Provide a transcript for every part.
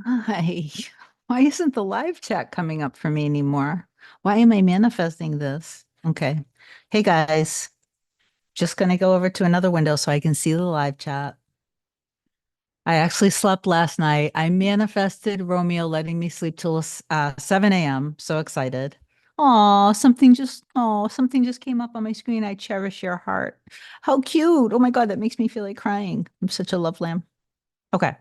Why? Why isn't the live chat coming up for me anymore? Why am I manifesting this? Okay. Hey guys, just gonna go over to another window so I can see the live chat. I actually slept last night. I manifested Romeo letting me sleep till 7 a.m. So excited. Something just came up on my screen. I cherish your heart. How cute. Oh my God, that makes me feel like crying. I'm such a love lamb. Okay.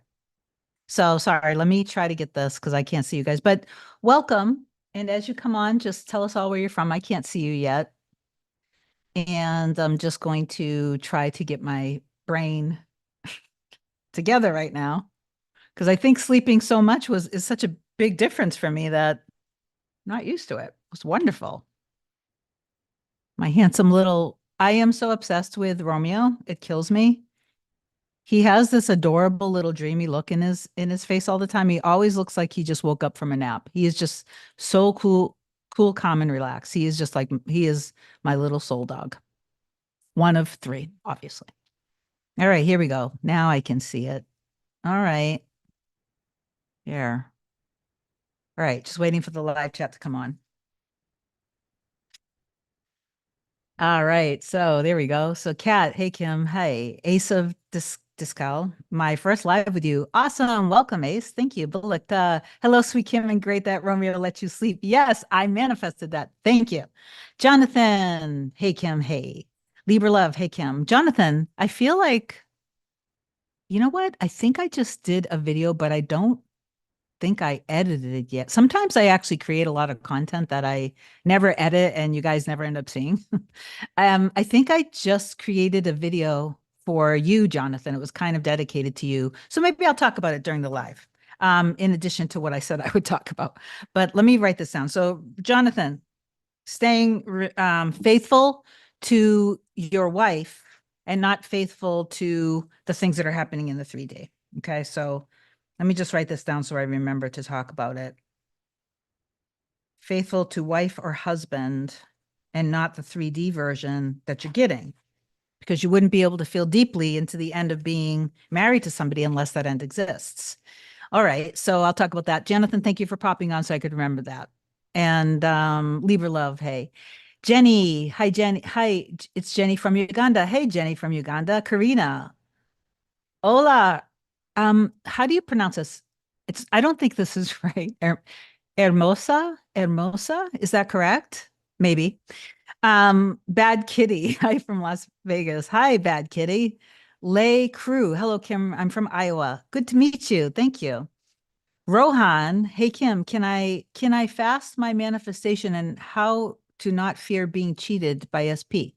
So sorry, let me try to get this because I can't see you guys. But welcome. And as you come on, just tell us all where you're from. I can't see you yet. And I'm just going to try to get my brain together right now because I think sleeping so much is such a big difference for me that I'm not used to it. It was wonderful. My handsome little, I am so obsessed with Romeo. It kills me. He has this adorable little dreamy look in his face all the time. He always looks like he just woke up from a nap. He is just so cool, calm, and relaxed. He is just like he is my little soul dog. One of three, obviously. All right, here we go. Now I can see it. All right. Here. All right, just waiting for the live chat to come on. All right, so there we go. So Kat, hey Kim, hey Ace of Discal, my first live with you. Awesome, welcome Ace. Thank you. Bullock, hello, sweet Kim, and great that Romeo let you sleep. Yes, I manifested that. Thank you, Jonathan. Hey Kim, hey Libra Love. Hey Kim, Jonathan. I feel like you know what? I think I just did a video, but I don't think I edited it yet. Sometimes I actually create a lot of content that I never edit and you guys never end up seeing. I think I just created a video for you, Jonathan. It was kind of dedicated to you. So maybe I'll talk about it during the live, in addition to what I said I would talk about. But let me write this down. So, Jonathan, staying faithful to your wife and not faithful to the things that are happening in the 3D. Okay. So let me just write this down so I remember to talk about it. Faithful to wife or husband and not the 3D version that you're getting, because you wouldn't be able to feel deeply into the end of being married to somebody unless that end exists. All right. So I'll talk about that. Jonathan, thank you for popping on so I could remember that. And Libra Love, hey. Jenny, hi Jenny. Hi, it's Jenny from Uganda. Hey Jenny from Uganda. Karina. Hola. How do you pronounce this? It's I don't think this is right. Hermosa, is that correct? Maybe. Bad Kitty. Hi from Las Vegas. Hi, Bad Kitty. Lay Crew. Hello, Kim. I'm from Iowa. Good to meet you. Thank you. Rohan. Hey, Kim. Can I fast my manifestation and how to not fear being cheated by SP?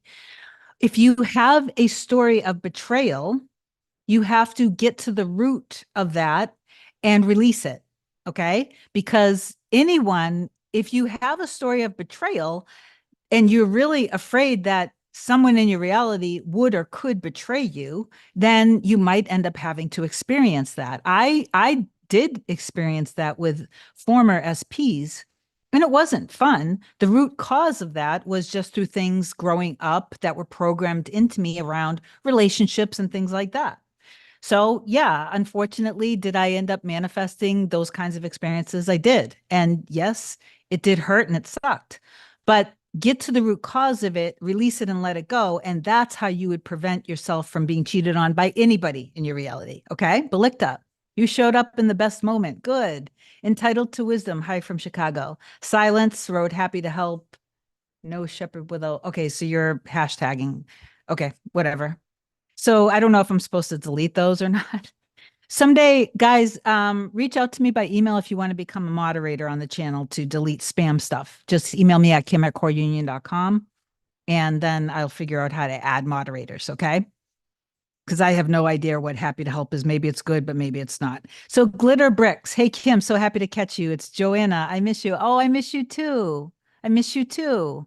If you have a story of betrayal, you have to get to the root of that and release it. Okay. Because if you have a story of betrayal and you're really afraid that someone in your reality would or could betray you, then you might end up having to experience that. I did experience that with former SPs. And it wasn't fun. The root cause of that was just through things growing up that were programmed into me around relationships and things like that. So, yeah, unfortunately, did I end up manifesting those kinds of experiences? I did. And yes, it did hurt and it sucked. But get to the root cause of it, release it and let it go. And that's how you would prevent yourself from being cheated on by anybody in your reality. Okay. Belikta, you showed up in the best moment. Good. Entitled to wisdom. Hi from Chicago. Silence Road. Happy to help. No shepherd without. Okay. So you're hashtagging. Okay. Whatever. So I don't know if I'm supposed to delete those or not. Someday, guys, reach out to me by email if you want to become a moderator on the channel to delete spam stuff. Just email me at kim@coreunion.com and then I'll figure out how to add moderators, okay? Because I have no idea what happy to help is. Maybe it's good, but maybe it's not. So Glitter Bricks. Hey, Kim, so happy to catch you. It's Joanna. I miss you. Oh, I miss you too. I miss you too.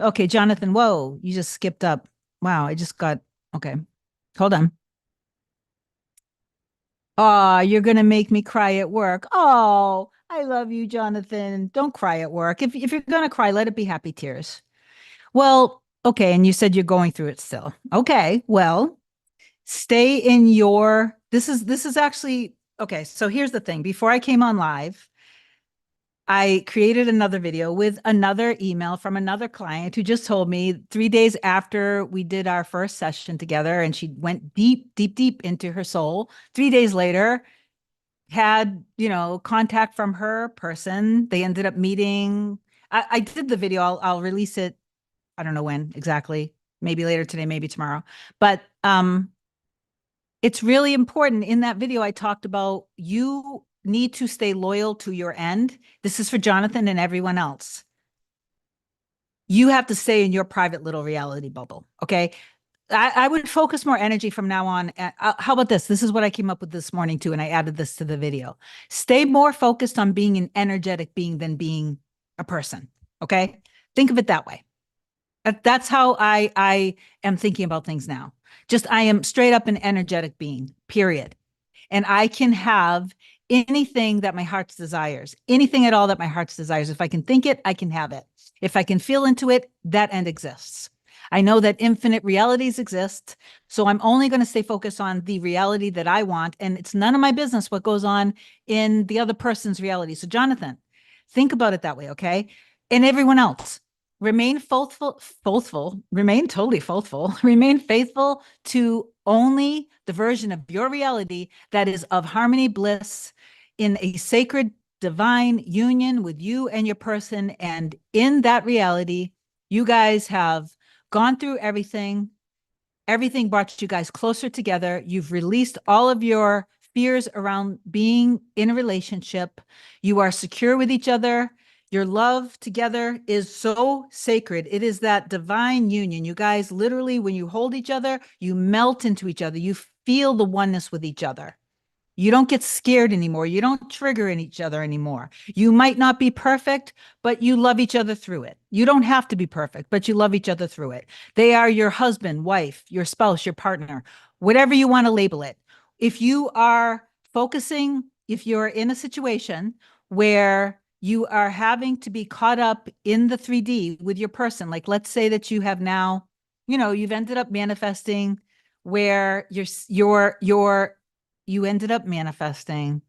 Okay, Jonathan. Whoa, you just skipped up. Wow, I just got, okay. Hold on. Oh, you're gonna make me cry at work. Oh, I love you, Jonathan. Don't cry at work. If you're gonna cry, let it be happy tears. Well, okay, and you said you're going through it still. Okay, well, stay in your this is actually Okay, so here's the thing. Before I came on live, I created another video with another email from another client who just told me 3 days after we did our first session together and she went deep, deep, deep into her soul. 3 days later, had, contact from her person. They ended up meeting. I did the video. I'll release it. I don't know when exactly. Maybe later today, maybe tomorrow. But it's really important. In that video, I talked about you need to stay loyal to your end. This is for Jonathan and everyone else. You have to stay in your private little reality bubble. Okay. I would focus more energy from now on. How about this? This is what I came up with this morning too, and I added this to the video. Stay more focused on being an energetic being than being a person. Okay. Think of it that way. That's how I am thinking about things now. Just I am straight up an energetic being, period. And I can have anything that my heart desires, anything at all that my heart desires. If I can think it, I can have it. If I can feel into it, that end exists. I know that infinite realities exist. So I'm only going to stay focused on the reality that I want. And it's none of my business what goes on in the other person's reality. So, Jonathan, think about it that way, okay? And everyone else, remain faithful, remain totally faithful, remain faithful to only the version of your reality that is of harmony, bliss, in a sacred, divine union with you and your person. And in that reality, you guys have gone through everything. Everything brought you guys closer together. You've released all of your fears around being in a relationship. You are secure with each other. Your love together is so sacred. It is that divine union. You guys literally, when you hold each other, you melt into each other. You feel the oneness with each other. You don't get scared anymore. You don't trigger in each other anymore. You might not be perfect, but you love each other through it. You don't have to be perfect, but you love each other through it. They are your husband, wife, your spouse, your partner, whatever you want to label it. If you are focusing, if you're in a situation where you are having to be caught up in the 3D with your person, like let's say that you have now, you've ended up manifesting where you ended up manifesting,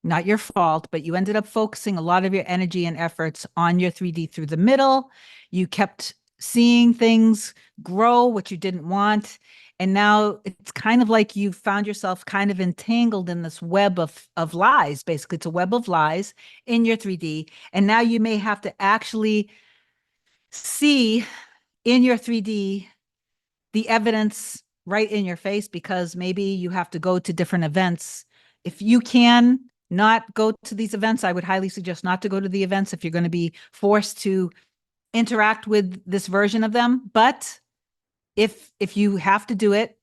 not your fault, but you ended up focusing a lot of your energy and efforts on your 3D through the middle. You kept seeing things grow, what you didn't want. And now it's kind of like you found yourself kind of entangled in this web of lies. Basically, it's a web of lies in your 3D. And now you may have to actually see in your 3D the evidence right in your face, because maybe you have to go to different events. If you can not go to these events, I would highly suggest not to go to the events if you're going to be forced to interact with this version of them. But if you have to do it,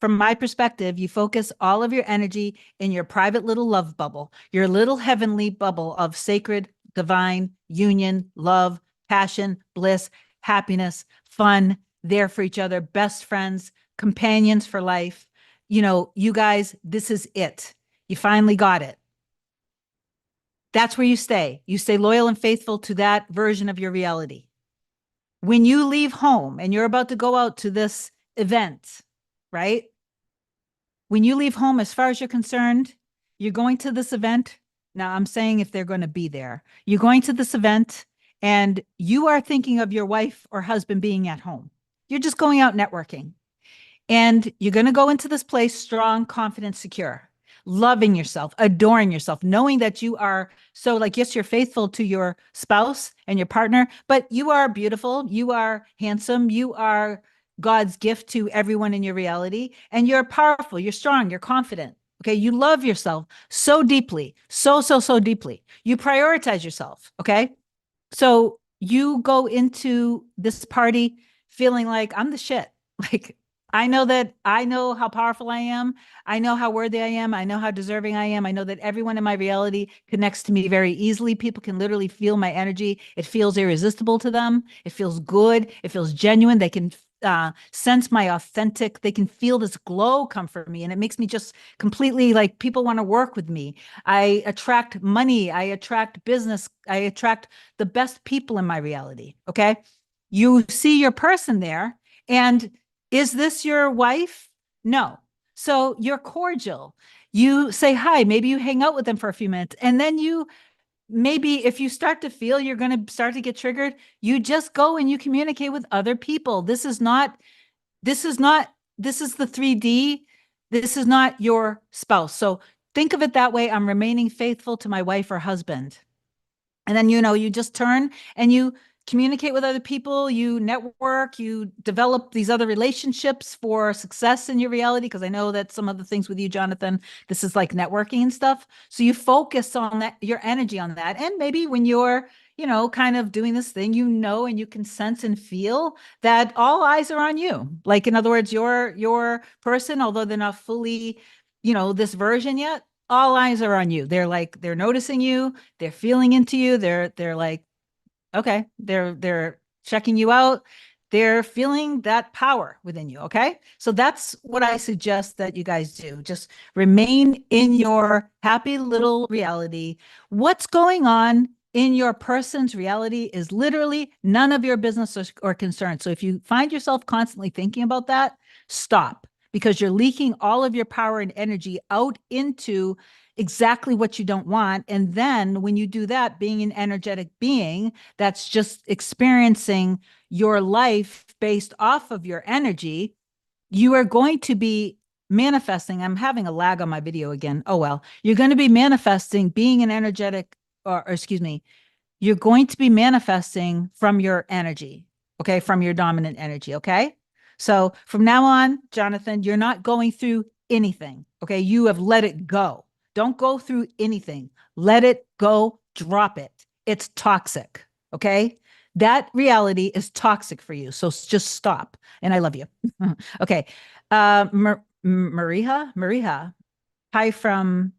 from my perspective, you focus all of your energy in your private little love bubble, your little heavenly bubble of sacred, divine union, love, passion, bliss, happiness, fun, there for each other, best friends, companions for life. You guys, this is it. You finally got it. That's where you stay. You stay loyal and faithful to that version of your reality. When you leave home and you're about to go out to this event, right? When you leave home, as far as you're concerned, you're going to this event. Now, I'm saying if they're going to be there, you're going to this event and you are thinking of your wife or husband being at home. You're just going out networking. And you're going to go into this place strong, confident, secure, loving yourself, adoring yourself, knowing that you are so, like, yes, you're faithful to your spouse and your partner, but you are beautiful, you are handsome, you are God's gift to everyone in your reality, and you're powerful, you're strong, you're confident. Okay. You love yourself so deeply, so deeply. You prioritize yourself. Okay. So you go into this party feeling like I'm the shit. Like, I know how powerful I am. I know how worthy I am. I know how deserving I am. I know that everyone in my reality connects to me very easily. People can literally feel my energy. It feels irresistible to them. It feels good. It feels genuine. They can sense my authentic. They can feel this glow come from me. And it makes me just completely like people want to work with me. I attract money. I attract business. I attract the best people in my reality. Okay. You see your person there. And is this your wife? No. So you're cordial. You say hi, maybe you hang out with them for a few minutes, and then you maybe if you start to feel you're going to start to get triggered, you just go and you communicate with other people. This is not, this is the 3D. This is not your spouse. So think of it that way. I'm remaining faithful to my wife or husband. And then, you just turn and you communicate with other people, you network, you develop these other relationships for success in your reality. Because I know that some of the things with you, Jonathan, this is like networking and stuff. So you focus on that, your energy on that. And maybe when you're, kind of doing this thing, and you can sense and feel that all eyes are on you. Like, in other words, your person, although they're not fully, this version yet, all eyes are on you. They're noticing you, they're feeling into you. They're like, okay, they're checking you out. They're feeling that power within you. Okay. So that's what I suggest that you guys do. Just remain in your happy little reality. What's going on in your person's reality is literally none of your business or concern. So if you find yourself constantly thinking about that, stop, because you're leaking all of your power and energy out into exactly what you don't want. And then when you do that, being an energetic being that's just experiencing your life based off of your energy, you are going to be manifesting. I'm having a lag on my video again. Oh, well, you're going to be manifesting being an energetic, or excuse me, you're going to be manifesting from your energy, okay, from your dominant energy, okay? So from now on, Jonathan, you're not going through anything, okay? You have let it go. Don't go through anything. Let it go, drop it. It's toxic, okay? That reality is toxic for you. So just stop. And I love you. Okay. Mariha, hi from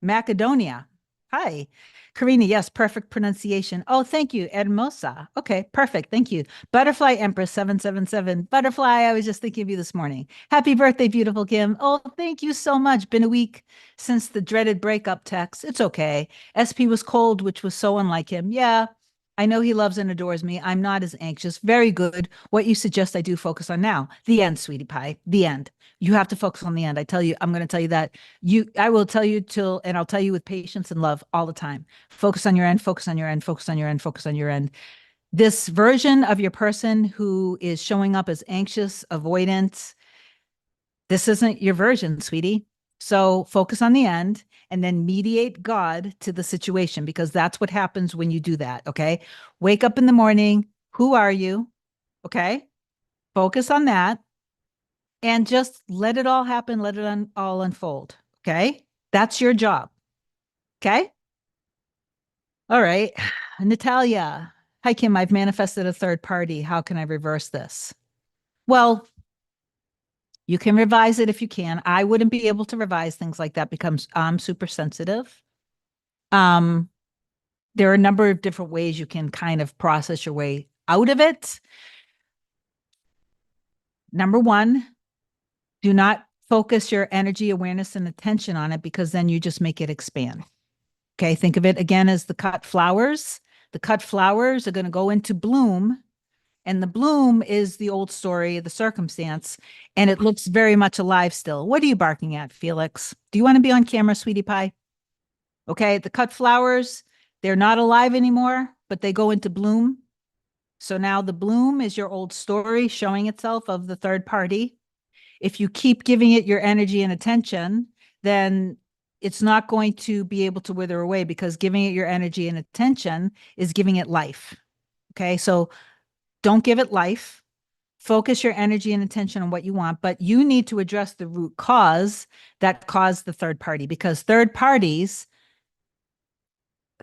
Macedonia. Hi. Karina, yes, perfect pronunciation. Oh, thank you. Hermosa. Okay, perfect. Thank you. Butterfly Empress 777. Butterfly, I was just thinking of you this morning. Happy birthday, beautiful Kim. Oh, thank you so much. Been a week since the dreaded breakup text. It's okay. SP was cold, which was so unlike him. Yeah, I know he loves and adores me. I'm not as anxious. Very good. What you suggest I do focus on now. The end, sweetie pie. The end. You have to focus on the end. I tell you, I'm going to tell you that I will tell you and I'll tell you with patience and love all the time. Focus on your end, focus on your end, focus on your end, focus on your end. This version of your person who is showing up as anxious, avoidant, this isn't your version, sweetie. So focus on the end and then mediate God to the situation, because that's what happens when you do that. Okay. Wake up in the morning. Who are you? Okay. Focus on that and just let it all happen. Let it all unfold. Okay. That's your job. Okay. All right. Natalia. Hi, Kim. I've manifested a third party. How can I reverse this? Well, you can revise it if you can. I wouldn't be able to revise things like that because I'm super sensitive. Um, there are a number of different ways you can kind of process your way out of it. Number one, do not focus your energy, awareness, and attention on it, because then you just make it expand. Okay, think of it again as the cut flowers. The cut flowers are going to go into bloom, and the bloom is the old story, the circumstance, and it looks very much alive still. What are you barking at, Felix? Do you want to be on camera, sweetie pie? Okay, the cut flowers, they're not alive anymore, but they go into bloom. So now the bloom is your old story showing itself of the third party. If you keep giving it your energy and attention, then it's not going to be able to wither away, because giving it your energy and attention is giving it life. Okay, so don't give it life. Focus your energy and attention on what you want, but you need to address the root cause that caused the third party, because third parties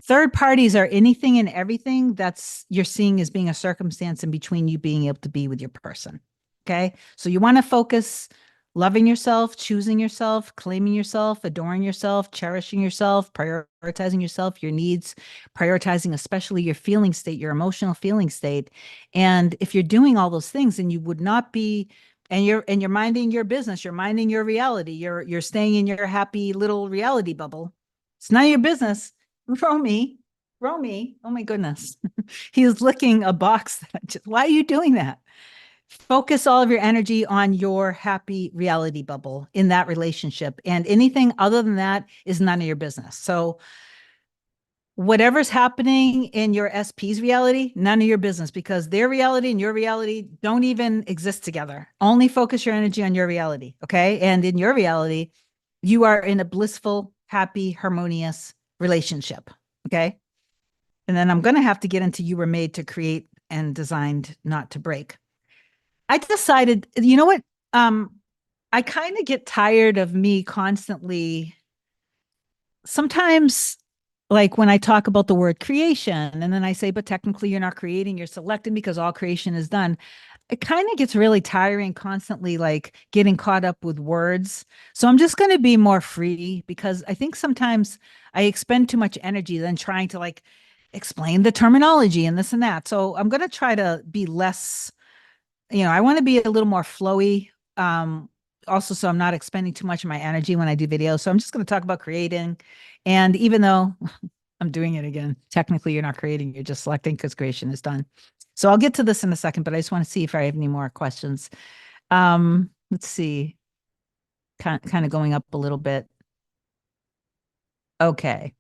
are anything and everything that's you're seeing as being a circumstance in between you being able to be with your person. Okay. So you want to focus loving yourself, choosing yourself, claiming yourself, adoring yourself, cherishing yourself, prioritizing yourself, your needs, prioritizing especially your feeling state, your emotional feeling state. And if you're doing all those things, then you would not be, and you're minding your business, you're minding your reality, you're staying in your happy little reality bubble. It's none of your business. Romy, Romy, oh my goodness. He was licking a box. Why are you doing that? Focus all of your energy on your happy reality bubble in that relationship. And anything other than that is none of your business. So, whatever's happening in your SP's reality, none of your business because their reality and your reality don't even exist together. Only focus your energy on your reality. Okay. And in your reality, you are in a blissful, happy, harmonious relationship. Okay. And then I'm going to have to get into you were made to create and designed not to break. I decided, you know what? Um, I kind of get tired of me constantly sometimes like when I talk about the word creation and then I say, but technically you're not creating, you're selecting because all creation is done. It kind of gets really tiring constantly, like getting caught up with words. So I'm just going to be more free because I think sometimes I expend too much energy then trying to like explain the terminology and this and that. So I'm going to try to be less, I want to be a little more flowy. Also, so I'm not expending too much of my energy when I do videos. So I'm just going to talk about creating. And even though I'm doing it again, technically you're not creating, you're just selecting because creation is done. So I'll get to this in a second, but I just want to see if I have any more questions. Let's see, kind of going up a little bit. Okay,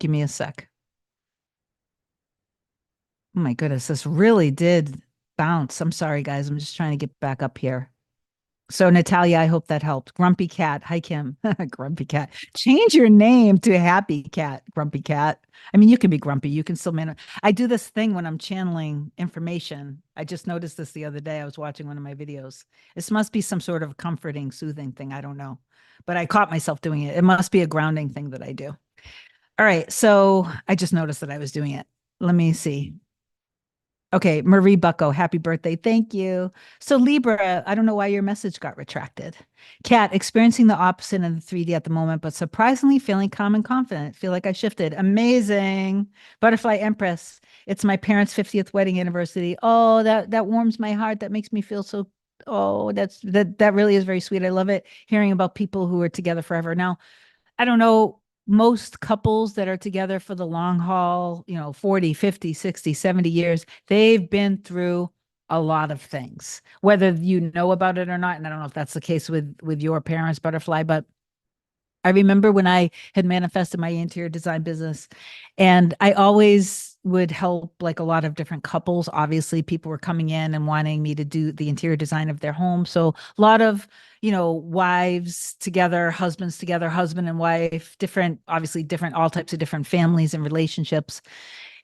give me a sec. Oh my goodness, this really did bounce. I'm sorry, guys. I'm just trying to get back up here. So Natalia, I hope that helped. Grumpy Cat. Hi, Kim. Grumpy Cat. Change your name to Happy Cat. Grumpy Cat. I mean, you can be grumpy. You can still manage. I do this thing when I'm channeling information. I just noticed this the other day. I was watching one of my videos. This must be some sort of comforting, soothing thing. I don't know. But I caught myself doing it. It must be a grounding thing that I do. All right. So I just noticed that I was doing it. Let me see. Okay, Marie Bucko, happy birthday. Thank you. So Libra, I don't know why your message got retracted. Cat, experiencing the opposite in the 3D at the moment, but surprisingly feeling calm and confident. Feel like I shifted. Amazing. Butterfly Empress, it's my parents' 50th wedding anniversary. Oh, that warms my heart. That makes me feel so, oh, that really is very sweet. I love it hearing about people who are together forever. Now, I don't know, most couples that are together for the long haul, 40, 50, 60, 70 years, they've been through a lot of things, whether you know about it or not. And I don't know if that's the case with your parents, Butterfly, but I remember when I had manifested my interior design business, and I always would help like a lot of different couples. Obviously, people were coming in and wanting me to do the interior design of their home. So a lot of, wives together, husbands together, husband and wife, different, obviously different, all types of different families and relationships.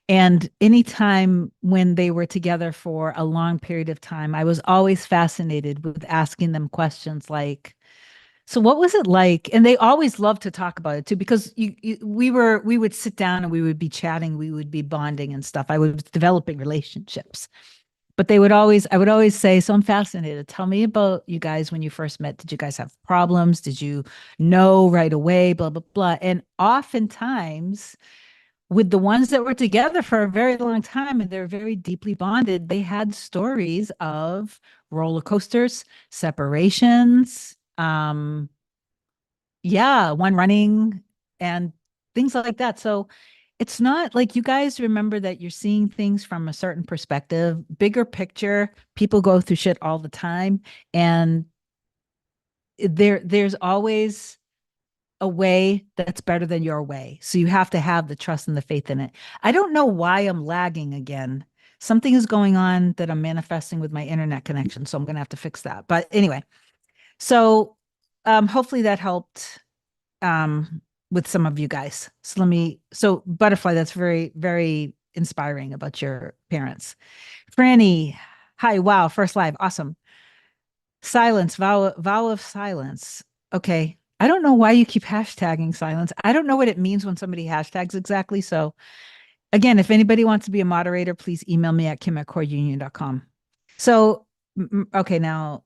And anytime when they were together for a long period of time, I was always fascinated with asking them questions like, so what was it like? And they always loved to talk about it too, because we would sit down and we would be chatting, we would be bonding and stuff. I was developing relationships, but I would always say, so I'm fascinated. Tell me about you guys when you first met. Did you guys have problems? Did you know right away? Blah, blah, blah. And oftentimes with the ones that were together for a very long time and they're very deeply bonded, they had stories of roller coasters, separations, yeah, one running and things like that. So it's not like you guys remember that you're seeing things from a certain perspective, bigger picture. People go through shit all the time, and there's always a way that's better than your way. So you have to have the trust and the faith in it. I don't know why I'm lagging again. Something is going on that I'm manifesting with my internet connection, so I'm going to have to fix that. But anyway, so hopefully that helped with some of you guys. So Butterfly, that's very, very inspiring about your parents. Franny, hi, wow, first live, awesome. Silence, vow of silence. Okay. I don't know why you keep hashtagging silence. I don't know what it means when somebody hashtags exactly. So again, if anybody wants to be a moderator, please email me at kim@coreunion.com. So, okay, now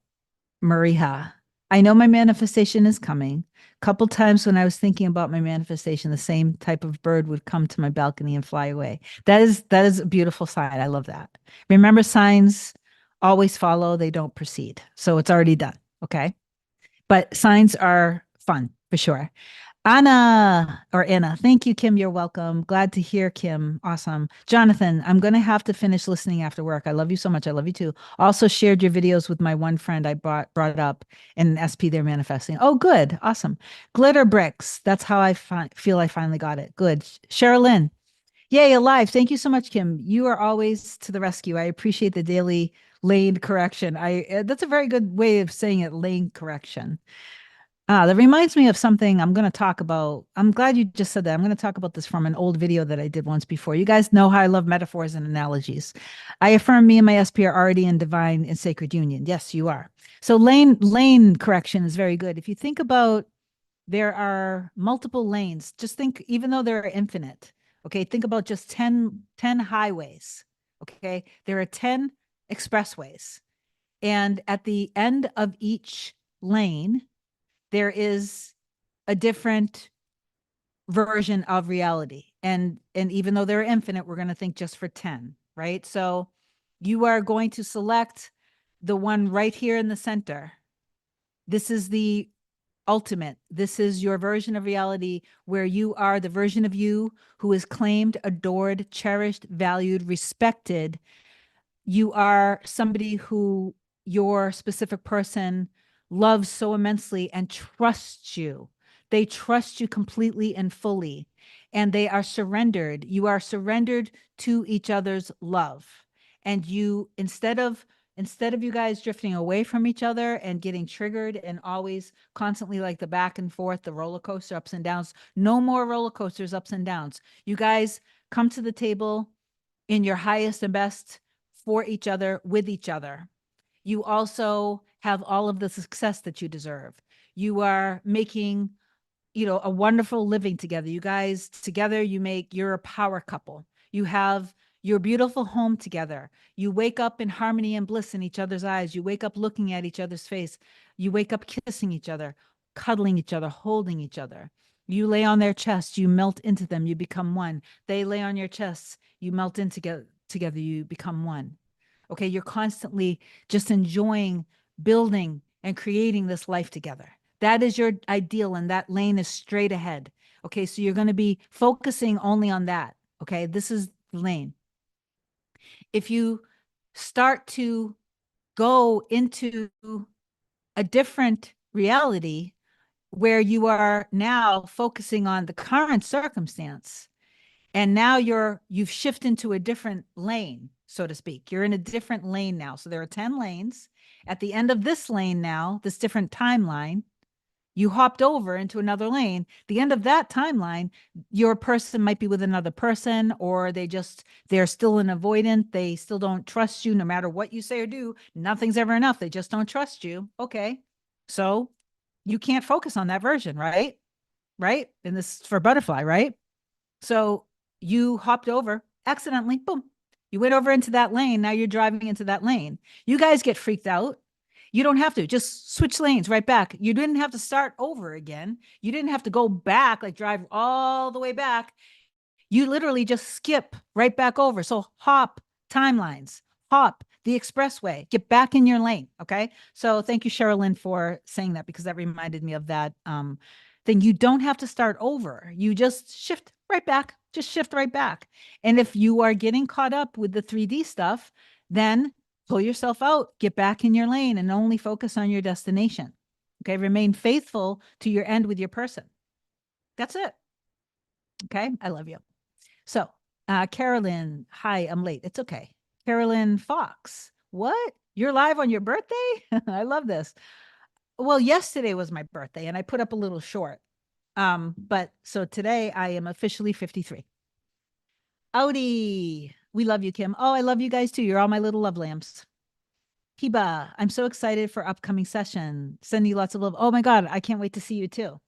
Mariha, I know my manifestation is coming. A couple times when I was thinking about my manifestation, the same type of bird would come to my balcony and fly away. That is a beautiful sign. I love that. Remember, signs always follow, they don't proceed. So it's already done. Okay. But signs are fun for sure. Anna or Anna. Thank you, Kim. You're welcome. Glad to hear, Kim. Awesome. Jonathan, I'm going to have to finish listening after work. I love you so much. I love you too. Also shared your videos with my one friend I brought up in SP they're manifesting. Oh, good. Awesome. Glitter bricks. That's how feel I finally got it. Good. Sherilyn. Yay, alive. Thank you so much, Kim. You are always to the rescue. I appreciate the daily lane correction. I That's a very good way of saying it, lane correction. That reminds me of something I'm going to talk about. I'm glad you just said that. I'm going to talk about this from an old video that I did once before. You guys know how I love metaphors and analogies. I affirm me and my SP are already in divine and sacred union. Yes, you are. So lane correction is very good. If you think about there are multiple lanes, just think, even though there are infinite, okay, think about just ten highways. Okay. There are 10 expressways. And at the end of each lane, there is a different version of reality. And even though they're infinite, we're going to think just for 10, right? So you are going to select the one right here in the center. This is the ultimate. This is your version of reality where you are the version of you who is claimed, adored, cherished, valued, respected. You are somebody who your specific person loves so immensely and trusts you. They trust you completely and fully, and they are surrendered. You are surrendered to each other's love. And you, instead of you guys drifting away from each other and getting triggered and always constantly like the back and forth, the roller coaster ups and downs, no more roller coasters ups and downs. You guys come to the table in your highest and best for each other, with each other. You also have all of the success that you deserve. You are making, a wonderful living together. You guys together, you're a power couple. You have your beautiful home together. You wake up in harmony and bliss in each other's eyes. You wake up looking at each other's face. You wake up kissing each other, cuddling each other, holding each other. You lay on their chest, you melt into them, you become one. They lay on your chests, you melt in together, you become one. Okay, you're constantly just enjoying building and creating this life together. That is your ideal, and that lane is straight ahead. Okay, so you're going to be focusing only on that. Okay, this is the lane. If you start to go into a different reality where you are now focusing on the current circumstance, and now you've shifted into a different lane, so to speak. You're in a different lane now. So there are 10 lanes. At the end of this lane now, this different timeline, you hopped over into another lane. The end of that timeline, your person might be with another person, or they're still in avoidant. They still don't trust you no matter what you say or do. Nothing's ever enough. They just don't trust you. Okay. So you can't focus on that version, right? Right. And this is for butterfly, right? So you hopped over accidentally, boom. You went over into that lane. Now you're driving into that lane. You guys get freaked out. You don't have to just switch lanes right back. You didn't have to start over again. You didn't have to go back, like drive all the way back. You literally just skip right back over. So hop timelines, hop the expressway, get back in your lane. Okay. So thank you, Sherilyn, for saying that, because that reminded me of that thing. You don't have to start over. You just shift right back, just shift right back. And if you are getting caught up with the 3D stuff, then pull yourself out, get back in your lane, and only focus on your destination. Okay. Remain faithful to your end with your person. That's it. Okay. I love you. So, Carolyn, hi, I'm late. It's okay. Carolyn Fox, what? You're live on your birthday? I love this. Well, yesterday was my birthday and I put up a little short. But so today I am officially 53. Audi, we love you, Kim. Oh, I love you guys too. You're all my little love lamps. Hiba, I'm so excited for upcoming session. Sending you lots of love. Oh my God, I can't wait to see you too.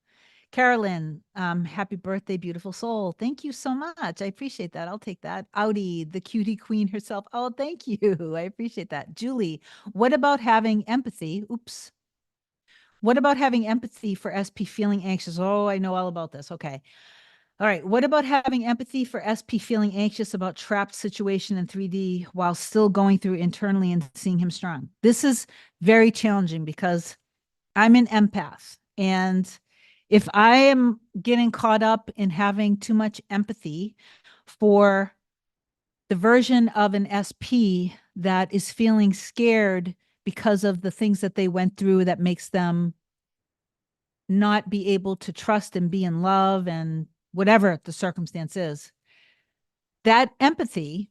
Carolyn, happy birthday, beautiful soul. Thank you so much. I appreciate that. I'll take that. Audi, the cutie queen herself. Oh, thank you. I appreciate that. Julie, what about having empathy? Oops. What about having empathy for SP feeling anxious? Oh, I know all about this. Okay. All right. What about having empathy for SP feeling anxious about trapped situation in 3D while still going through internally and seeing him strong? This is very challenging because I'm an empath, and If I am getting caught up in having too much empathy for the version of an SP that is feeling scared because of the things that they went through that makes them not be able to trust and be in love and whatever the circumstance is, that empathy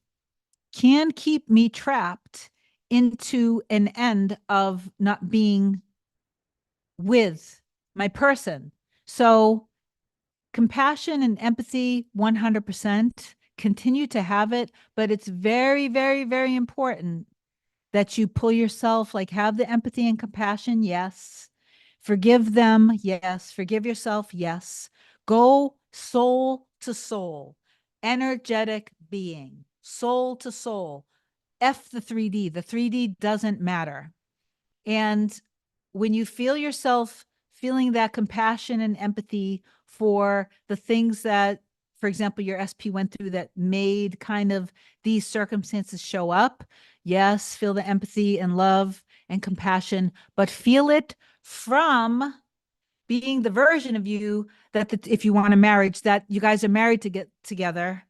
can keep me trapped into an end of not being with my person. So compassion and empathy, 100%, continue to have it, but it's very, very, very important that you pull yourself, like have the empathy and compassion. Yes. Forgive them. Yes. Forgive yourself. Yes. Go soul to soul, energetic being, soul to soul. F the 3D. The 3D doesn't matter. And when you feel yourself feeling that compassion and empathy for the things that, for example, your SP went through that made kind of these circumstances show up, yes, feel the empathy and love and compassion, but feel it from being the version of you that if you want a marriage, that you guys are married to get together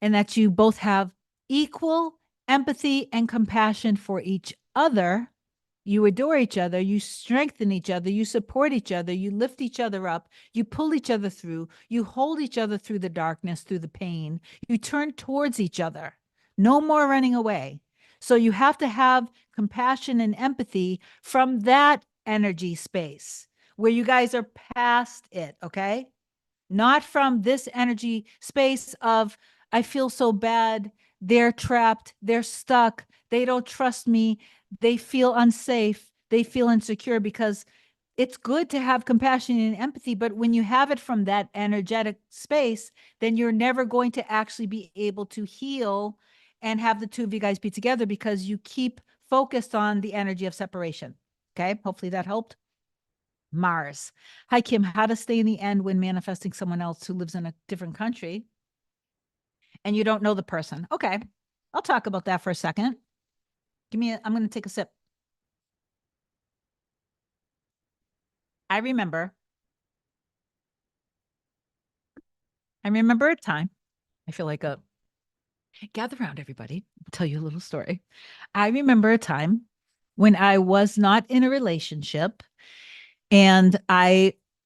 and that you both have equal empathy and compassion for each other. You adore each other, you strengthen each other, you support each other, you lift each other up, you pull each other through, you hold each other through the darkness, through the pain, you turn towards each other. No more running away. So you have to have compassion and empathy from that energy space where you guys are past it, okay? Not from this energy space of, I feel so bad. They're trapped. They're stuck. They don't trust me. They feel unsafe. They feel insecure because it's good to have compassion and empathy. But when you have it from that energetic space, then you're never going to actually be able to heal and have the two of you guys be together because you keep focused on the energy of separation. Okay. Hopefully that helped. Mars. Hi, Kim. How to stay in the end when manifesting someone else who lives in a different country and you don't know the person. Okay. I'll talk about that for a second. I'm going to take a sip. I remember, I remember a time. I feel like gather around, everybody. I'll tell you a little story. I remember a time when I was not in a relationship and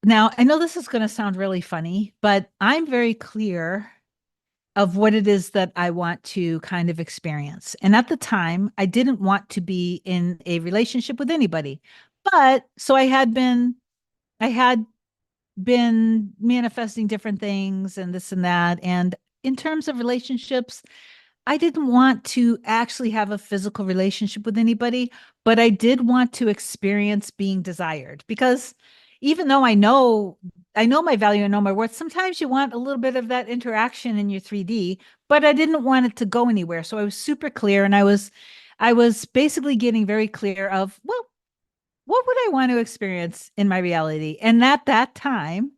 now I know this is going to sound really funny, but I'm very clear of what it is that I want to kind of experience. And at the time, I didn't want to be in a relationship with anybody. But so I had been manifesting different things and this and that. And in terms of relationships, I didn't want to actually have a physical relationship with anybody, but I did want to experience being desired because even though I know my value, I know my worth, sometimes you want a little bit of that interaction in your 3D, but I didn't want it to go anywhere. So I was super clear and I was basically getting very clear of, well, what would I want to experience in my reality? And at that time,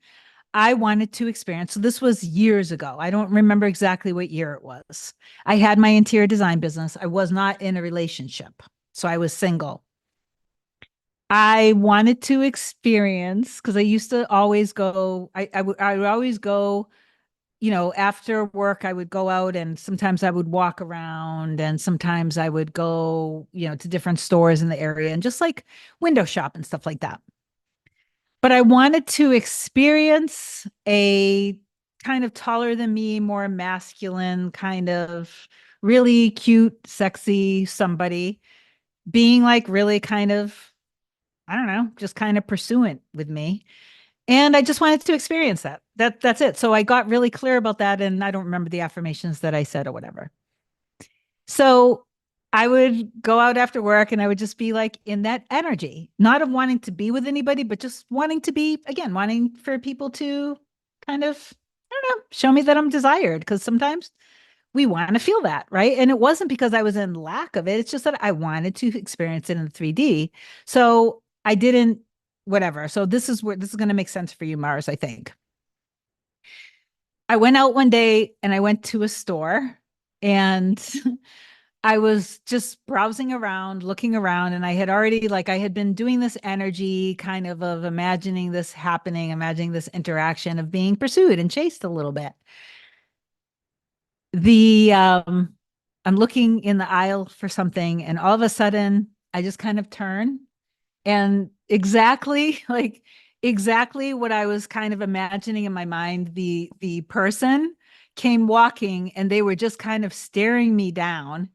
I wanted to experience. So this was years ago. I don't remember exactly what year it was. I had my interior design business. I was not in a relationship. So I was single. I wanted to experience because I used to always go, I would always go, after work, I would go out and sometimes I would walk around and sometimes I would go, to different stores in the area and just like window shop and stuff like that. But I wanted to experience a kind of taller than me, more masculine, kind of really cute, sexy somebody being like really kind of, I don't know, just kind of pursuant with me. And I just wanted to experience that. That's it. So I got really clear about that. And I don't remember the affirmations that I said or whatever. So I would go out after work and I would just be like in that energy, not of wanting to be with anybody, but just wanting to be, again, wanting for people to kind of, I don't know, show me that I'm desired. Cause sometimes we want to feel that, right? And it wasn't because I was in lack of it. It's just that I wanted to experience it in 3D. So I didn't, whatever. So this is going to make sense for you, Mars, I think. I went out one day and I went to a store and I was just browsing around, looking around, and I had already like I had been doing this energy kind of imagining this happening, imagining this interaction of being pursued and chased a little bit. The I'm looking in the aisle for something, and all of a sudden I just kind of turn and exactly like exactly what I was kind of imagining in my mind, the person came walking and they were just kind of staring me down.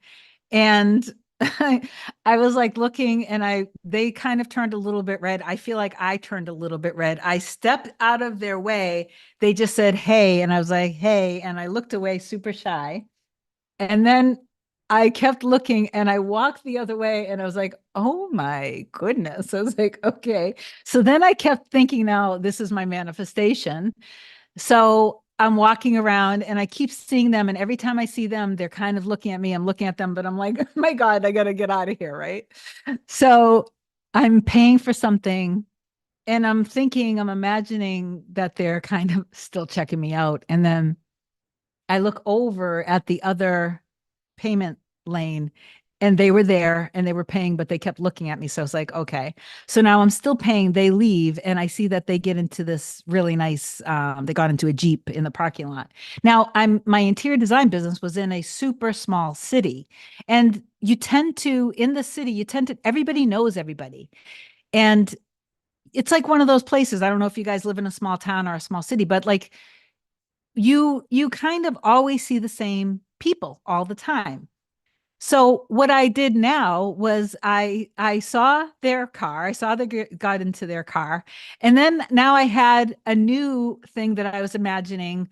And I was like looking and they kind of turned a little bit red. I feel like I turned a little bit red. I stepped out of their way. They just said, "Hey." And I was like, "Hey." And I looked away super shy. And then I kept looking and I walked the other way and I was like, "Oh my goodness." I was like, "Okay." So then I kept thinking, now this is my manifestation. So I'm walking around and I keep seeing them. And every time I see them, they're kind of looking at me. I'm looking at them, but I'm like, "Oh my God, I got to get out of here." Right. So I'm paying for something and I'm thinking, I'm imagining that they're kind of still checking me out. And then I look over at the other payment lane and they were there and they were paying, but they kept looking at me. So I was like, okay. So now I'm still paying. They leave and I see that they get into this really nice, they got into a Jeep in the parking lot. Now my interior design business was in a super small city. And you tend to, in the city, you tend to, everybody knows everybody. And it's like one of those places. I don't know if you guys live in a small town or a small city, but like you kind of always see the same people all the time. So what I did now was I saw their car, I saw they got into their car, and then now I had a new thing that I was imagining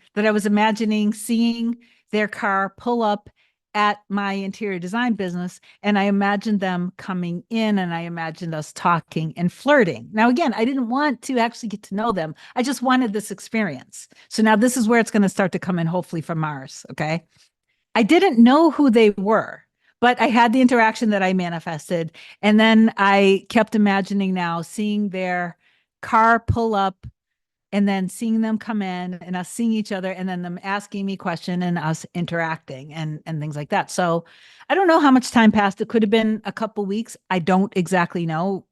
seeing their car pull up at my interior design business, and I imagined them coming in, and I imagined us talking and flirting. Now again, I didn't want to actually get to know them. I just wanted this experience. So now this is where it's going to start to come in, hopefully from Mars. Okay. I didn't know who they were, but I had the interaction that I manifested. And then I kept imagining now seeing their car pull up and then seeing them come in and us seeing each other and then them asking me question and us interacting and things like that. So I don't know how much time passed. It could have been a couple weeks. I don't exactly know.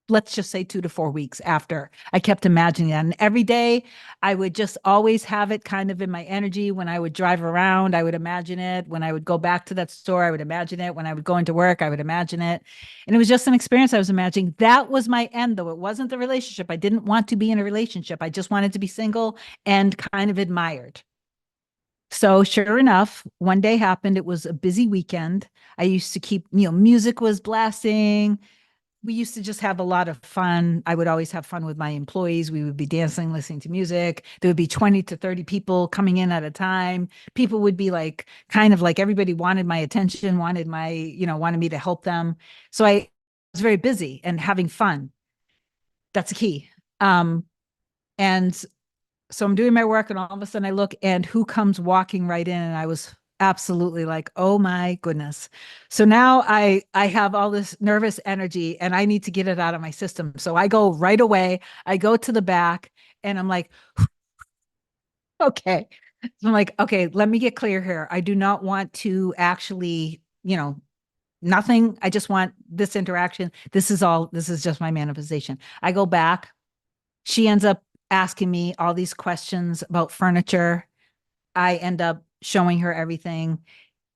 Let's just say 2 to 4 weeks after. I kept imagining that. And every day I would just always have it kind of in my energy. When I would drive around, I would imagine it. When I would go back to that store, I would imagine it. When I would go into work, I would imagine it. And it was just an experience I was imagining. That was my end, though. It wasn't the relationship. I didn't want to be in a relationship. I just wanted to be single and kind of admired. So sure enough, one day happened. It was a busy weekend. I used to keep, music was blasting. We used to just have a lot of fun. I would always have fun with my employees. We would be dancing, listening to music. There would be 20 to 30 people coming in at a time. People would be like, kind of like everybody wanted my attention, wanted me to help them. So I was very busy and having fun. That's the key. And so I'm doing my work and all of a sudden I look and who comes walking right in and I was absolutely like, "Oh my goodness." So now I have all this nervous energy and I need to get it out of my system. So I go right away. I go to the back and I'm like, "Okay." So I'm like, "Okay, let me get clear here. I do not want to actually, nothing. I just want this interaction. This is just my manifestation." I go back. She ends up asking me all these questions about furniture. I end up showing her everything.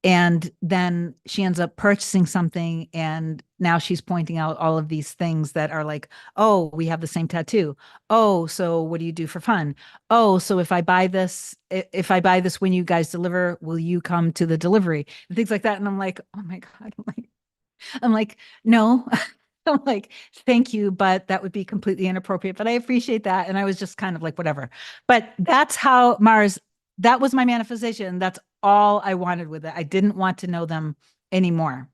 And then she ends up purchasing something. And now she's pointing out all of these things that are like, "Oh, we have the same tattoo. Oh, so what do you do for fun? Oh, so if I buy this when you guys deliver, will you come to the delivery?" And things like that. And I'm like, "Oh my God." I'm like, "No." I'm like, "Thank you, but that would be completely inappropriate. But I appreciate that." And I was just kind of like, whatever. But that's how Mars, that was my manifestation. That's all I wanted with it. I didn't want to know them anymore.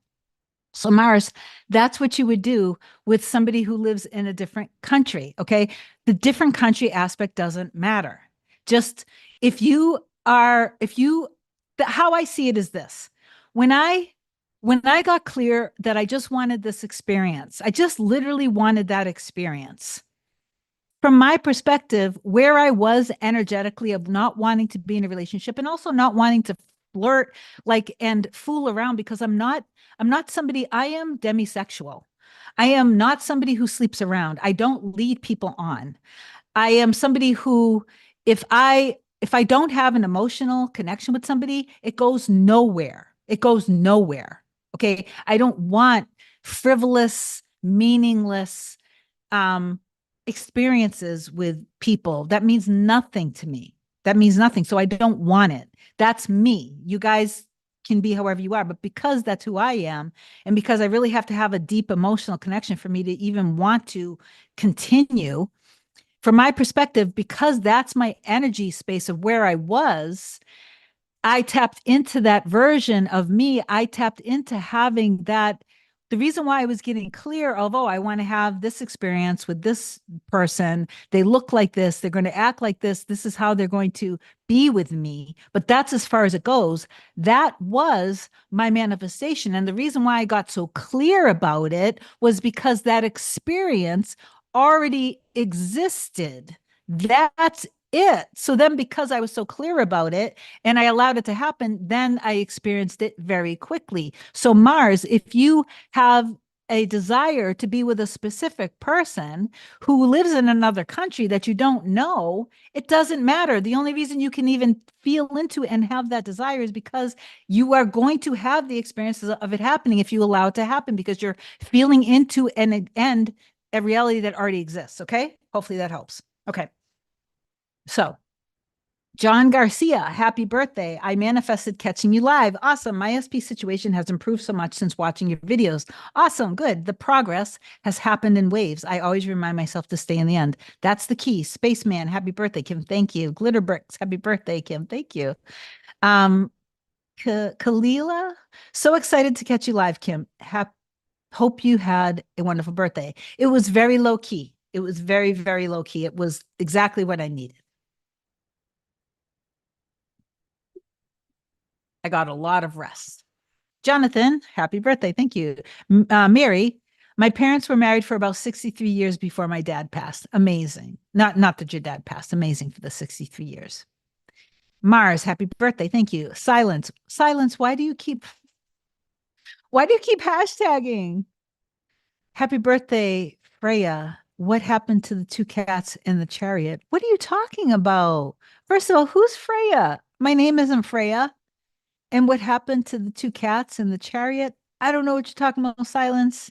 So, Mars, that's what you would do with somebody who lives in a different country. Okay. The different country aspect doesn't matter. Just if you are, if you, how I see it is this: when I, when I got clear that I just wanted this experience, I just literally wanted that experience. From my perspective, where I was energetically of not wanting to be in a relationship and also not wanting to flirt like and fool around because I'm not somebody, I am demisexual. I am not somebody who sleeps around. I don't lead people on. I am somebody who, if I don't have an emotional connection with somebody, it goes nowhere. It goes nowhere. Okay. I don't want frivolous, meaningless um experiences with people. That means nothing to me. That means nothing. So I don't want it. That's me. You guys can be however you are, but because that's who I am, and because I really have to have a deep emotional connection for me to even want to continue, from my perspective, because that's my energy space of where I was, I tapped into that version of me. I tapped into having that. The reason why I was getting clear of, oh, I want to have this experience with this person. They look like this. They're going to act like this. This is how they're going to be with me. But that's as far as it goes. That was my manifestation. And the reason why I got so clear about it was because that experience already existed. That's it. So then, because I was so clear about it, and I allowed it to happen, then I experienced it very quickly. So, Mars, if you have a desire to be with a specific person who lives in another country that you don't know, it doesn't matter. The only reason you can even feel into and have that desire is because you are going to have the experiences of it happening if you allow it to happen, because you're feeling into an end, a reality that already exists. Okay. Hopefully that helps. Okay. So, John Garcia, happy birthday. I manifested catching you live. Awesome. My SP situation has improved so much since watching your videos. Awesome. Good. The progress has happened in waves. I always remind myself to stay in the end. That's the key. Spaceman, happy birthday, Kim. Thank you. Glitter Bricks, happy birthday, Kim. Thank you. Um, Kalila, so excited to catch you live, Kim. Hope you had a wonderful birthday. It was very low key. It was very, very low key. It was exactly what I needed. I got a lot of rest. Jonathan, happy birthday. Thank you. Mary, my parents were married for about 63 years before my dad passed. Amazing. Not that your dad passed. Amazing for the 63 years. Mars, happy birthday. Thank you. Silence. Silence, why do you keep hashtagging? Happy birthday, Freya. What happened to the two cats in the chariot? What are you talking about? First of all, who's Freya? My name isn't Freya. And what happened to the two cats in the chariot? I don't know what you're talking about. Silence.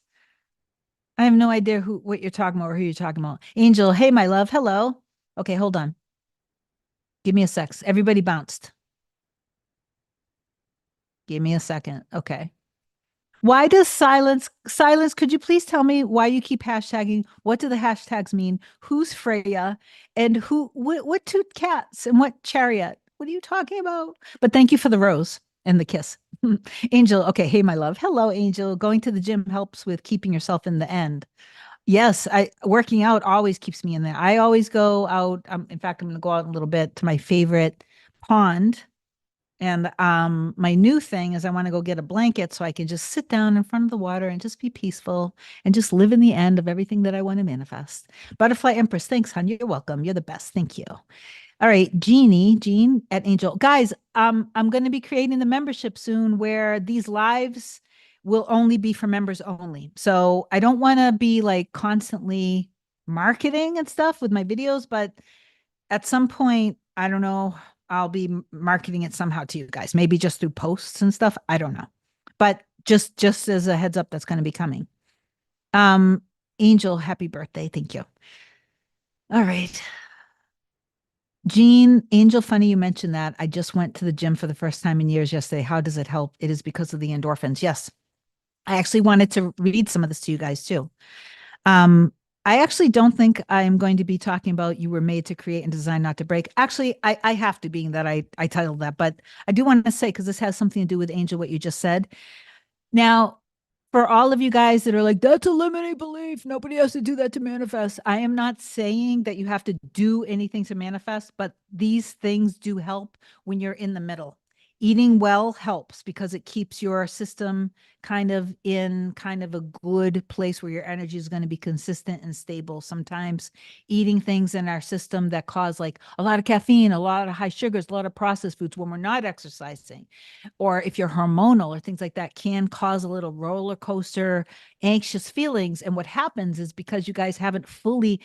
I have no idea what you're talking about or who you're talking about. Angel, hey, my love. Hello. Okay, hold on. Give me a sec. Everybody bounced. Give me a second. Okay. Why does silence? Could you please tell me why you keep hashtagging? What do the hashtags mean? Who's Freya? And what two cats and what chariot? What are you talking about? But thank you for the rose and the kiss. Angel, okay. Hey, my love. Hello, Angel. Going to the gym helps with keeping yourself in the end. Yes, I working out always keeps me in there. I always go out. In fact, I'm going to go out a little bit to my favorite pond. And my new thing is I want to go get a blanket so I can just sit down in front of the water and just be peaceful and just live in the end of everything that I want to manifest. Butterfly Empress, thanks, hon. You're welcome. You're the best. Thank you. All right, Jean at Angel. Guys, I'm going to be creating the membership soon where these lives will only be for members only. So I don't want to be like constantly marketing and stuff with my videos, but at some point, I don't know, I'll be marketing it somehow to you guys, maybe just through posts and stuff. I don't know. But just as a heads up, that's going to be coming. Um, Angel, happy birthday. Thank you. All right. Jean, Angel, funny you mentioned that. I just went to the gym for the first time in years yesterday. How does it help? It is because of the endorphins. Yes. I actually wanted to read some of this to you guys too. Um, I actually don't think I'm going to be talking about you were made to create and design, not to break. Actually, I have to, being that I titled that, but I do want to say, because this has something to do with Angel, what you just said. Now, for all of you guys that are like, that's a limiting belief, nobody has to do that to manifest. I am not saying that you have to do anything to manifest, but these things do help when you're in the middle. Eating well helps because it keeps your system kind of a good place where your energy is going to be consistent and stable. Sometimes eating things in our system that cause like a lot of caffeine, a lot of high sugars, a lot of processed foods when we're not exercising, or if you're hormonal or things like that, can cause a little roller coaster, anxious feelings. And what happens is because you guys haven't fully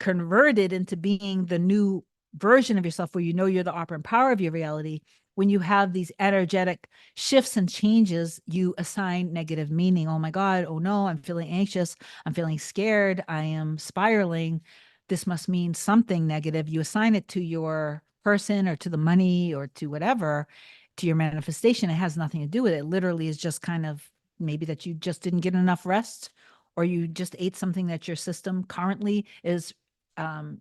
converted into being the new version of yourself where you know you're the operant power of your reality, when you have these energetic shifts and changes, you assign negative meaning. Oh my God, oh no, I'm feeling anxious, I'm feeling scared, I am spiraling. This must mean something negative. You assign it to your person or to the money or to whatever, to your manifestation. It has nothing to do with it. It literally is just kind of maybe that you just didn't get enough rest, or you just ate something that your system currently um,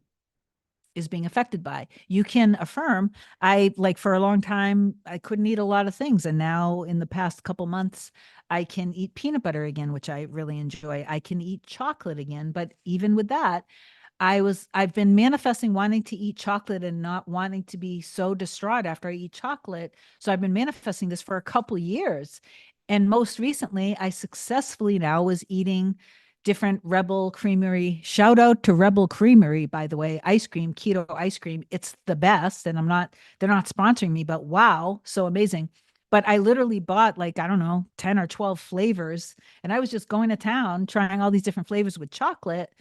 is being affected by. You can affirm, I like for a long time, I couldn't eat a lot of things. And now in the past couple months, I can eat peanut butter again, which I really enjoy. I can eat chocolate again. But even with that, I've been manifesting wanting to eat chocolate and not wanting to be so distraught after I eat chocolate. So I've been manifesting this for a couple years. And most recently, I successfully now was eating different Rebel Creamery. Shout out to Rebel Creamery, by the way, ice cream, keto ice cream. It's the best. And they're not sponsoring me, but wow, so amazing. But I literally bought like, I don't know, 10 or 12 flavors. And I was just going to town trying all these different flavors with chocolate,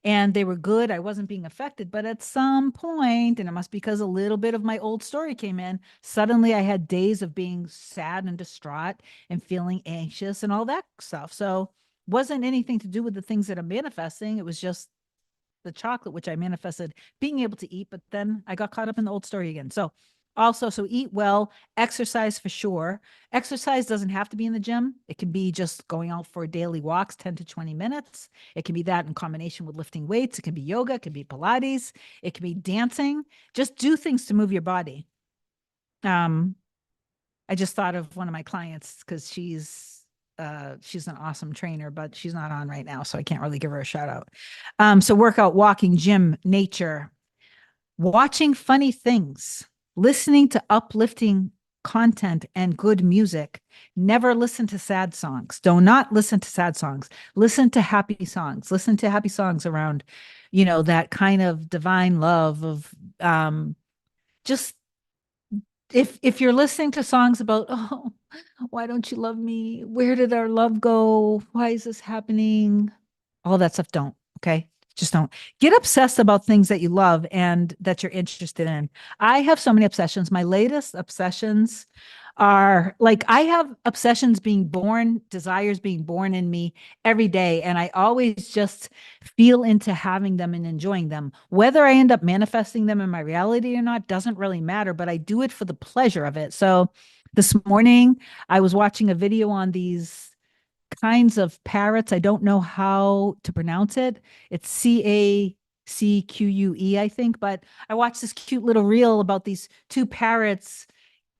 and they were good. I wasn't being affected, but at some point, and it must be because a little bit of my old story came in, suddenly I had days of being sad and distraught and feeling anxious and all that stuff. So wasn't anything to do with the things that I'm manifesting. It was just the chocolate, which I manifested being able to eat, but then I got caught up in the old story again. So also, so eat well, exercise for sure. Exercise doesn't have to be in the gym. It can be just going out for daily walks, 10 to 20 minutes. It can be that in combination with lifting weights. It can be yoga, it can be Pilates, it can be dancing. Just do things to move your body. Um, I just thought of one of my clients because she's an awesome trainer, but she's not on right now, so I can't really give her a shout out. So workout, walking, gym, nature, watching funny things, listening to uplifting content and good music. Never listen to sad songs. Do not listen to sad songs. Listen to happy songs. Listen to happy songs around, that kind of divine love of just if you're listening to songs about, oh, why don't you love me? Where did our love go? Why is this happening? All that stuff, don't. Okay. Just don't get obsessed about things that you love and that you're interested in. I have so many obsessions. My latest obsessions are like I have obsessions being born, desires being born in me every day. And I always just feel into having them and enjoying them. Whether I end up manifesting them in my reality or not doesn't really matter, but I do it for the pleasure of it. So this morning, I was watching a video on these kinds of parrots. I don't know how to pronounce it. It's CACQUE, I think. But I watched this cute little reel about these two parrots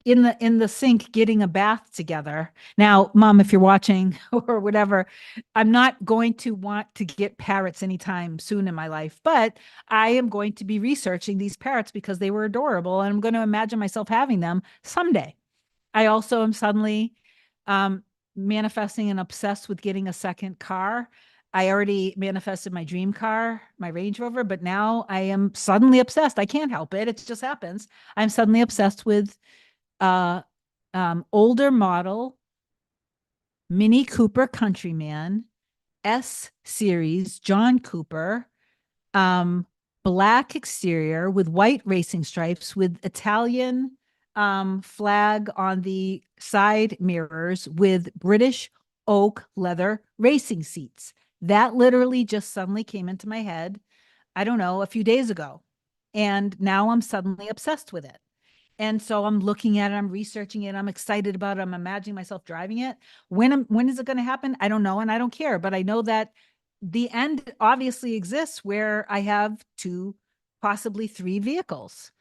in the sink getting a bath together. Now, mom, if you're watching or whatever, I'm not going to want to get parrots anytime soon in my life, but I am going to be researching these parrots because they were adorable and I'm going to imagine myself having them someday. I also am suddenly um, manifesting and obsessed with getting a second car. I already manifested my dream car, my Range Rover, but now I am suddenly obsessed. I can't help it. It just happens. I'm suddenly obsessed with uh, older model Mini Cooper Countryman S series John Cooper, um, black exterior with white racing stripes with Italian flag on the side mirrors with British oak leather racing seats. That literally just suddenly came into my head, I don't know, a few days ago. And now I'm suddenly obsessed with it. And so I'm looking at it, I'm researching it, I'm excited about it, I'm imagining myself driving it. When is it going to happen? I don't know, and I don't care, but I know that the end obviously exists where I have two, possibly three vehicles.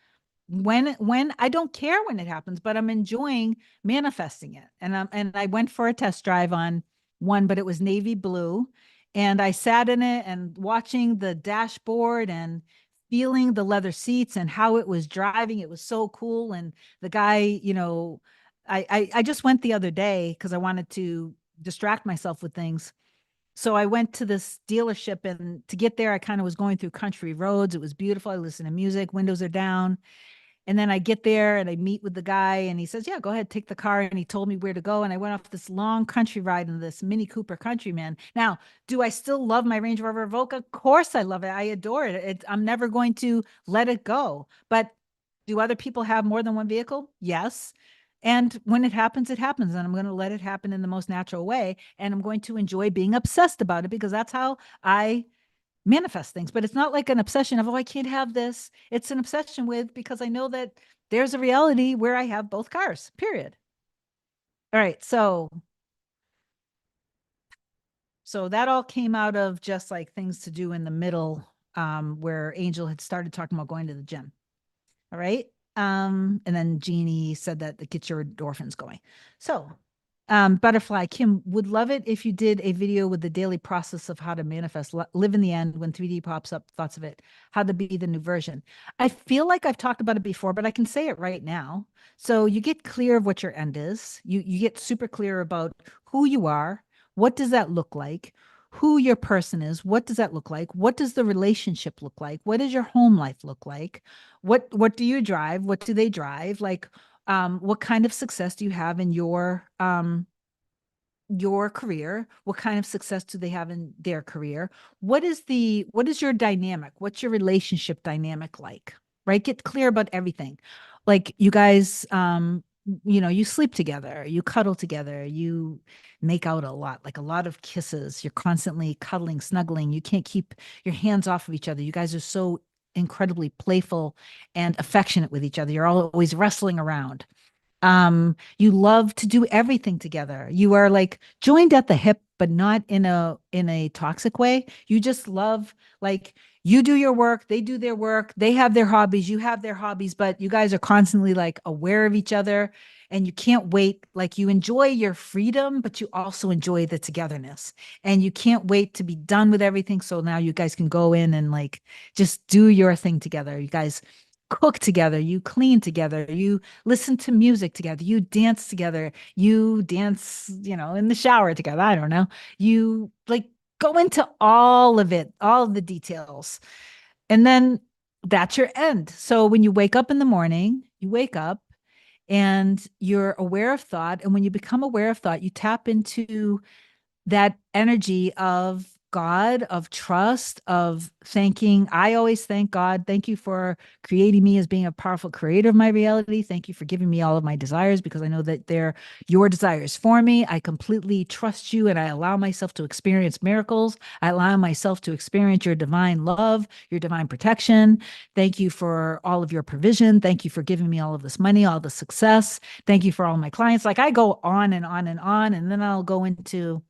When I don't care when it happens, but I'm enjoying manifesting it. And I went for a test drive on one, but it was navy blue, and I sat in it and watching the dashboard and feeling the leather seats and how it was driving. It was so cool. And the guy, I just went the other day because I wanted to distract myself with things. So I went to this dealership, and to get there, I kind of was going through country roads. It was beautiful. I listened to music, windows are down. And then I get there and I meet with the guy, and he says, "Yeah, go ahead, take the car." And he told me where to go. And I went off this long country ride in this Mini Cooper Countryman. Now, do I still love my Range Rover Evoque? Of course I love it. I adore it. I'm never going to let it go. But do other people have more than one vehicle? Yes. And when it happens, it happens. And I'm going to let it happen in the most natural way. And I'm going to enjoy being obsessed about it, because that's how I manifest things. But it's not like an obsession of, oh, I can't have this. It's an obsession with, because I know that there's a reality where I have both cars, period. All right. So that all came out of just like things to do in the middle, where Angel had started talking about going to the gym. All right. And then Jeannie said that it gets your endorphins going. So, Butterfly, Kim would love it if you did a video with the daily process of how to manifest, live in the end when 3D pops up, thoughts of it, how to be the new version. I feel like I've talked about it before, but I can say it right now. So you get clear of what your end is. You get super clear about who you are. What does that look like? Who your person is? What does that look like? What does the relationship look like? What does your home life look like? What do you drive? What do they drive? Like, what kind of success do you have in your career? What kind of success do they have in their career? What is your dynamic? What's your relationship dynamic like? Right? Get clear about everything. Like, you guys, you sleep together, you cuddle together, you make out a lot, like a lot of kisses. You're constantly cuddling, snuggling. You can't keep your hands off of each other. You guys are so incredibly playful and affectionate with each other. You're always wrestling around. You love to do everything together. You are like joined at the hip, but not in a toxic way. You just love, like, you do your work, they do their work, they have their hobbies, you have their hobbies, but you guys are constantly like aware of each other, and you can't wait. Like, you enjoy your freedom, but you also enjoy the togetherness, and you can't wait to be done with everything, so now you guys can go in and like just do your thing together. You guys cook together, you clean together, you listen to music together, you dance together, you dance, in the shower together. I don't know. You like go into all of it, all of the details. And then that's your end. So when you wake up in the morning, you wake up and you're aware of thought. And when you become aware of thought, you tap into that energy of God, of trust, of thanking. I always thank God. Thank you for creating me as being a powerful creator of my reality. Thank you for giving me all of my desires, because I know that they're your desires for me. I completely trust you, and I allow myself to experience miracles. I allow myself to experience your divine love, your divine protection. Thank you for all of your provision. Thank you for giving me all of this money, all the success. Thank you for all my clients. Like, I go on and on and on, and then I'll go into,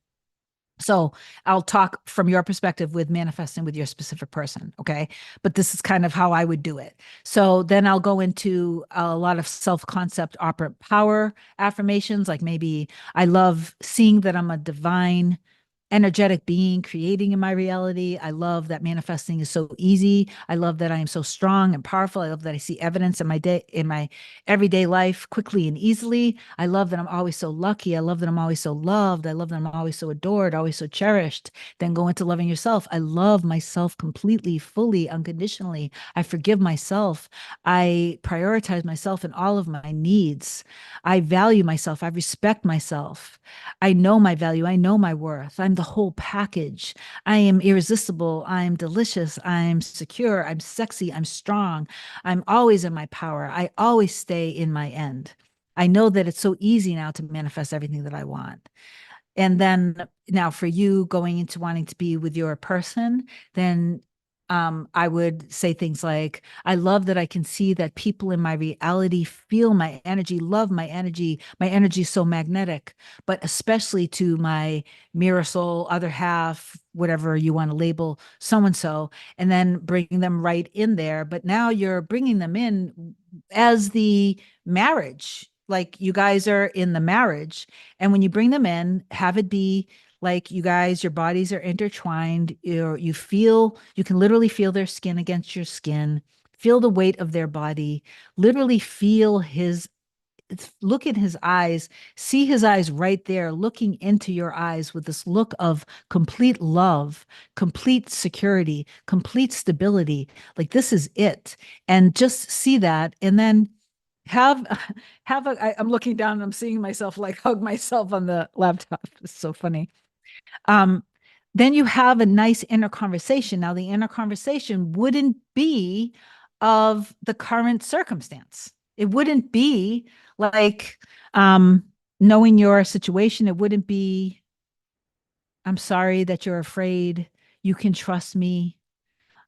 so I'll talk from your perspective with manifesting with your specific person. Okay. But this is kind of how I would do it. So then I'll go into a lot of self-concept operant power affirmations. Like, maybe I love seeing that I'm a divine energetic being creating in my reality. I love that manifesting is so easy. I love that I am so strong and powerful. I love that I see evidence in my everyday life quickly and easily. I love that I'm always so lucky. I love that I'm always so loved. I love that I'm always so adored, always so cherished. Then go into loving yourself. I love myself completely, fully, unconditionally. I forgive myself. I prioritize myself in all of my needs. I value myself. I respect myself. I know my value. I know my worth. I'm the whole package. I am irresistible. I'm delicious. I'm secure. I'm sexy. I'm strong. I'm always in my power. I always stay in my end. I know that it's so easy now to manifest everything that I want. And then now for you going into wanting to be with your person, then I would say things like, I love that I can see that people in my reality feel my energy, love my energy. My energy is so magnetic, but especially to my mirror soul, other half, whatever you want to label so and so, and then bringing them right in there. But now you're bringing them in as the marriage. Like, you guys are in the marriage. And when you bring them in, have it be like, you guys, your bodies are intertwined. You can literally feel their skin against your skin, feel the weight of their body, literally feel his look in his eyes, see his eyes right there, looking into your eyes with this look of complete love, complete security, complete stability. Like this is it. And just see that. And then have I'm looking down and I'm seeing myself like hug myself on the laptop. It's so funny. Um, then you have a nice inner conversation. Now, the inner conversation wouldn't be of the current circumstance. It wouldn't be like knowing your situation. It wouldn't be, I'm sorry that you're afraid. You can trust me.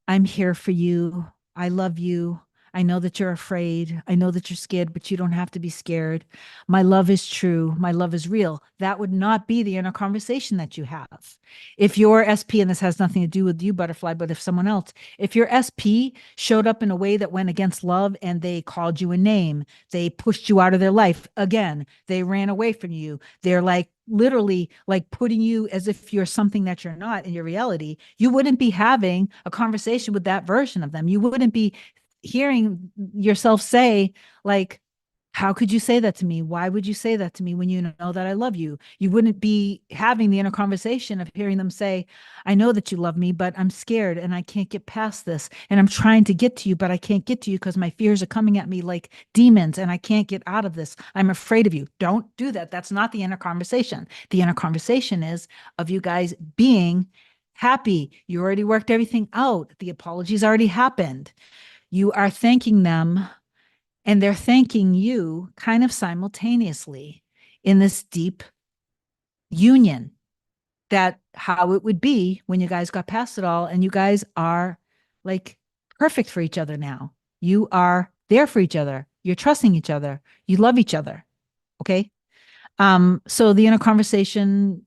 I'm here for you. I love you. I know that you're afraid. I know that you're scared, but you don't have to be scared. My love is true. My love is real. That would not be the inner conversation that you have. If your SP, and this has nothing to do with you, butterfly, but if someone else, if your SP showed up in a way that went against love and they called you a name, they pushed you out of their life again, they ran away from you, they're like literally like putting you as if you're something that you're not in your reality, you wouldn't be having a conversation with that version of them. You wouldn't be hearing yourself say, like, how could you say that to me? Why would you say that to me when you know that I love you? You wouldn't be having the inner conversation of hearing them say, I know that you love me, but I'm scared and I can't get past this. And I'm trying to get to you, but I can't get to you because my fears are coming at me like demons and I can't get out of this. I'm afraid of you. Don't do that. That's not the inner conversation. The inner conversation is of you guys being happy. You already worked everything out. The apologies already happened. You are thanking them and they're thanking you kind of simultaneously in this deep union, that how it would be when you guys got past it all and you guys are like perfect for each other now. You are there for each other. You're trusting each other. You love each other. Okay. So the inner conversation,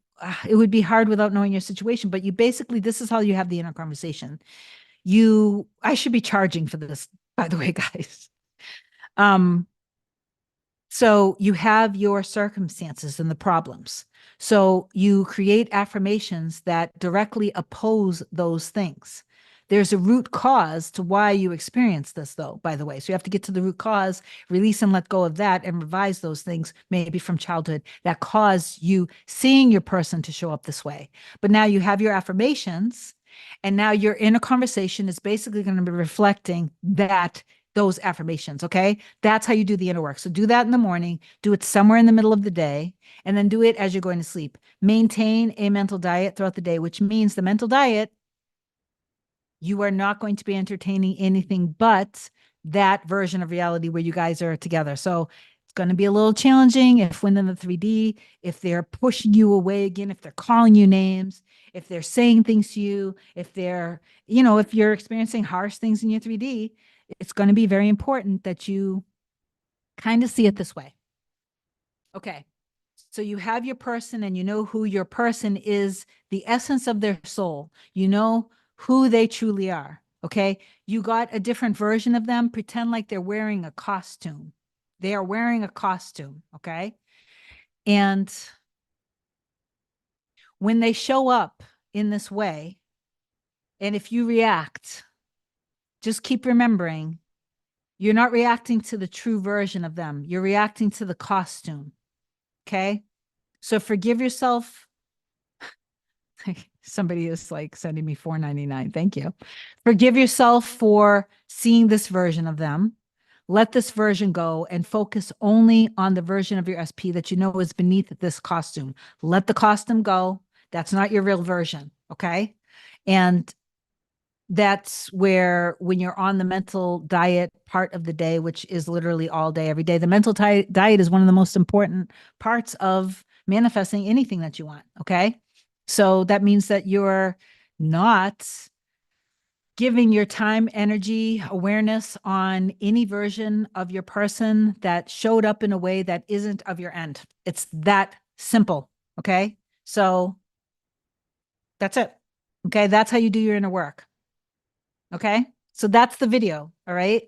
it would be hard without knowing your situation, but you basically, this is how you have the inner conversation. I should be charging for this, by the way, guys. Um, So you have your circumstances and the problems. So you create affirmations that directly oppose those things. There's a root cause to why you experience this, though, by the way. So you have to get to the root cause, release and let go of that, and revise those things, maybe from childhood, that cause you seeing your person to show up this way. But now you have your affirmations, and now your inner conversation is basically going to be reflecting those affirmations. Okay. That's how you do the inner work. So do that in the morning, do it somewhere in the middle of the day, and then do it as you're going to sleep. Maintain a mental diet throughout the day, which means the mental diet, you are not going to be entertaining anything but that version of reality where you guys are together. So it's going to be a little challenging if when in the 3D, if they're pushing you away again, if they're calling you names, if they're saying things to you, if they're, if you're experiencing harsh things in your 3D, it's going to be very important that you kind of see it this way. Okay. So you have your person and you know who your person is, the essence of their soul. You know who they truly are. Okay. You got a different version of them. Pretend like they're wearing a costume. They are wearing a costume. Okay. And when they show up in this way, and if you react, just keep remembering you're not reacting to the true version of them. You're reacting to the costume. Okay. So forgive yourself. Somebody is like sending me $4.99. Thank you. Forgive yourself for seeing this version of them. Let this version go and focus only on the version of your SP that you know is beneath this costume. Let the costume go. That's not your real version. Okay. And that's where, when you're on the mental diet part of the day, which is literally all day, every day, the mental diet is one of the most important parts of manifesting anything that you want. Okay. So that means that you're not giving your time, energy, awareness on any version of your person that showed up in a way that isn't of your end. It's that simple. Okay. So that's it. Okay. That's how you do your inner work. Okay. So that's the video. All right.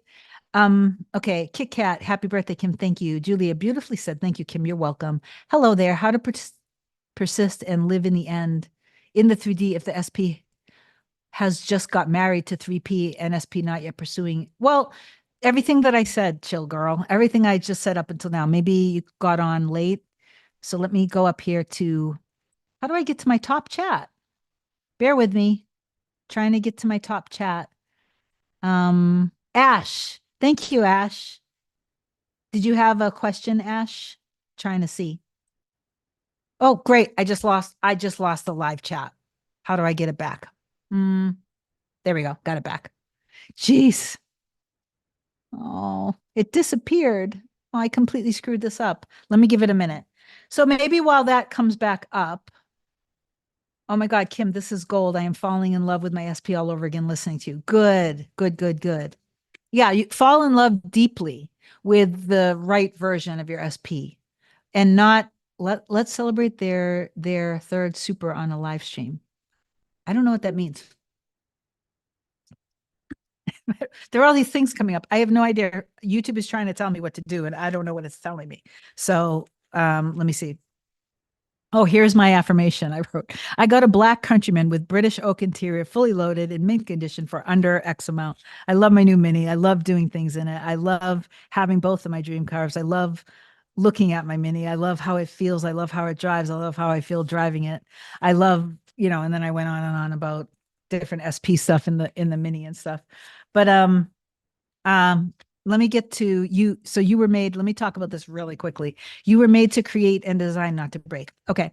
Okay. Kit Kat, happy birthday, Kim. Thank you. Julia beautifully said, thank you, Kim. You're welcome. Hello there. How to persist and live in the end in the 3D if the SP has just got married to 3P and SP not yet pursuing. Well, Everything that I said, chill girl, everything I just said up until now. Maybe you got on late. So let me go up here to, how do I get to my top chat? Bear with me. Trying to get to my top chat. Ash. Thank you, Ash. Did you have a question, Ash? Trying to see. Oh, great. I just lost the live chat. How do I get it back? Mm, there we go. Got it back. Jeez. Oh, it disappeared. Oh, I completely screwed this up. Let me give it a minute. So maybe while that comes back up, oh my God, Kim, this is gold. I am falling in love with my SP all over again listening to you. Good, good, good, good. Yeah, you fall in love deeply with the right version of your SP and not let's celebrate their third super on a live stream. I don't know what that means. There are all these things coming up. I have no idea. YouTube is trying to tell me what to do, and I don't know what it's telling me. So let me see. Oh, here's my affirmation I wrote. I got a black countryman with British oak interior, fully loaded in mint condition for under X amount. I love my new Mini. I love doing things in it. I love having both of my dream cars. I love looking at my Mini. I love how it feels. I love how it drives. I love how I feel driving it. I love, and then I went on and on about different SP stuff in the Mini and stuff. But um, let me get to you. So you were made, let me talk about this really quickly. You were made to create and design, not to break. Okay.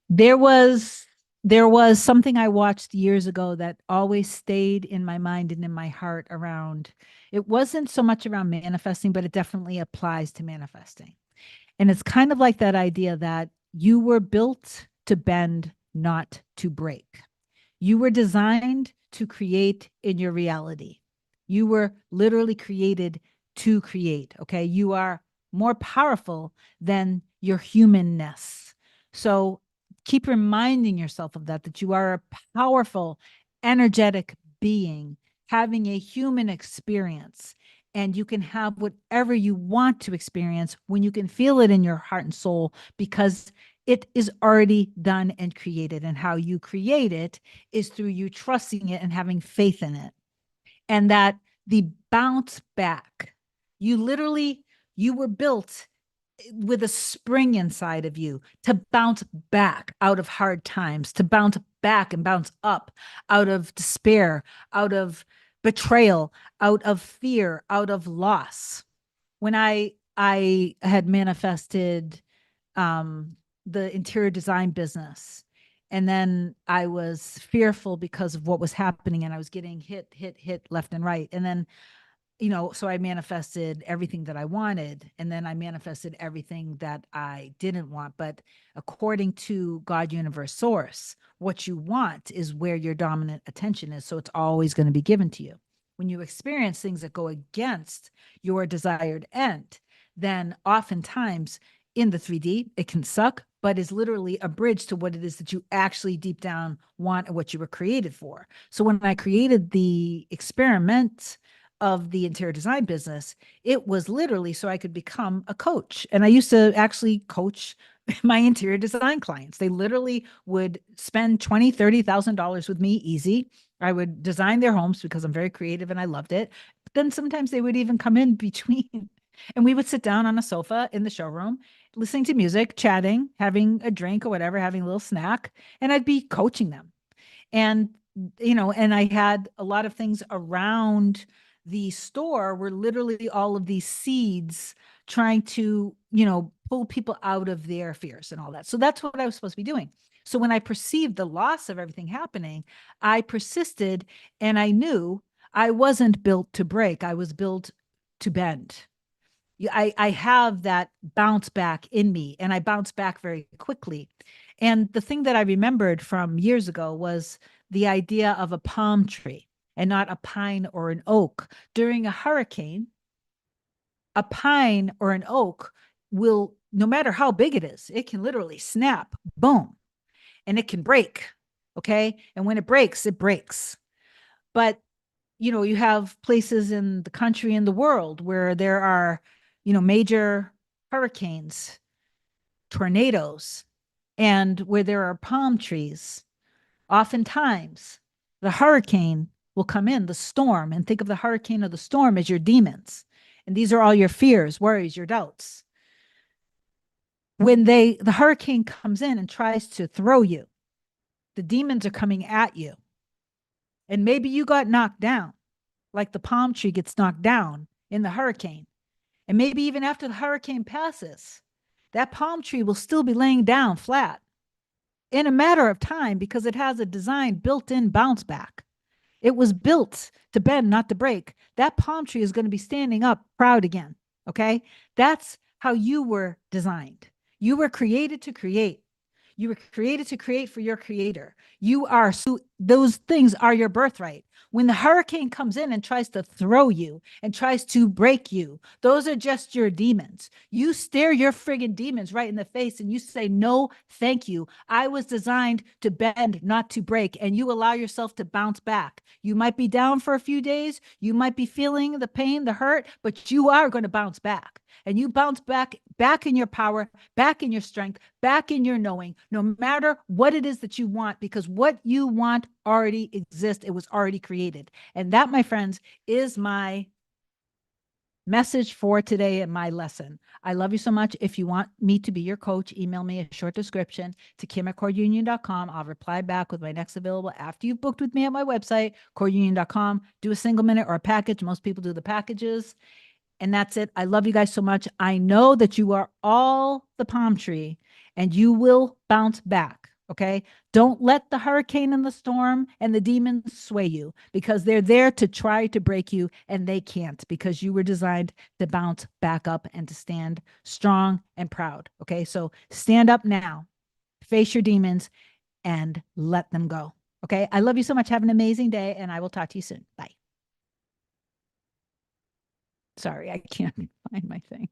There was there was something I watched years ago that always stayed in my mind and in my heart around. It wasn't so much around manifesting, but it definitely applies to manifesting. And it's kind of like that idea that you were built to bend, not to break. You were designed to create in your reality. You were literally created to create. Okay. You are more powerful than your humanness. So keep reminding yourself of that you are a powerful, energetic being having a human experience. And you can have whatever you want to experience when you can feel it in your heart and soul because it is already done and created. And how you create it is through you trusting it and having faith in it. And that the bounce back, you were built with a spring inside of you to bounce back out of hard times, to bounce back and bounce up out of despair, out of betrayal, out of fear, out of loss. When I had manifested um, the interior design business. And then I was fearful because of what was happening and I was getting hit left and right. And then so I manifested everything that I wanted, and then I manifested everything that I didn't want. But according to God, universe, source, what you want is where your dominant attention is. So it's always going to be given to you. When you experience things that go against your desired end, then oftentimes in the 3D, it can suck, but is literally a bridge to what it is that you actually deep down want and what you were created for. So when I created the experiment of the interior design business, it was literally so I could become a coach. And I used to actually coach my interior design clients. They literally would spend $20,000, $30,000 with me easy. I would design their homes because I'm very creative and I loved it. But then sometimes they would even come in between and we would sit down on a sofa in the showroom, listening to music, chatting, having a drink or whatever, having a little snack, and I'd be coaching them. And and I had a lot of things around the store were literally all of these seeds trying to pull people out of their fears and all that. So that's what I was supposed to be doing. So when I perceived the loss of everything happening, I persisted and I knew I wasn't built to break. I was built to bend. I have that bounce back in me and I bounce back very quickly. And the thing that I remembered from years ago was the idea of a palm tree and not a pine or an oak. During a hurricane, a pine or an oak will, no matter how big it is, it can literally snap, boom, and it can break. Okay. And when it breaks, it breaks. But you have places in the country and the world where there are, major hurricanes, tornadoes, and where there are palm trees. Oftentimes, the hurricane will come in, the storm, and think of the hurricane or the storm as your demons. And these are all your fears, worries, your doubts. When the hurricane comes in and tries to throw you, the demons are coming at you. And maybe you got knocked down, like the palm tree gets knocked down in the hurricane. And maybe even after the hurricane passes, that palm tree will still be laying down flat in a matter of time because it has a design built in bounce back. It was built to bend, not to break. That palm tree is going to be standing up proud again. Okay. That's how you were designed. You were created to create. You were created to create for your creator. You are, so those things are your birthright. When the hurricane comes in and tries to throw you and tries to break you, those are just your demons. You stare your friggin' demons right in the face and you say, no, thank you. I was designed to bend, not to break. And you allow yourself to bounce back. You might be down for a few days. You might be feeling the pain, the hurt, but you are going to bounce back. And you bounce back in your power, back in your strength, back in your knowing, no matter what it is that you want, because what you want already exists. It was already created. And that, my friends, is my message for today and my lesson. I love you so much. If you want me to be your coach, email me a short description to kim@coreunion.com. I'll reply back with my next available after you've booked with me at my website, coreunion.com. Do a single minute or a package. Most people do the packages. And that's it. I love you guys so much. I know that you are all the palm tree and you will bounce back. Okay. Don't let the hurricane and the storm and the demons sway you because they're there to try to break you and they can't because you were designed to bounce back up and to stand strong and proud. Okay. So stand up now, face your demons and let them go. Okay. I love you so much. Have an amazing day and I will talk to you soon. Bye. Sorry, I can't find my thing.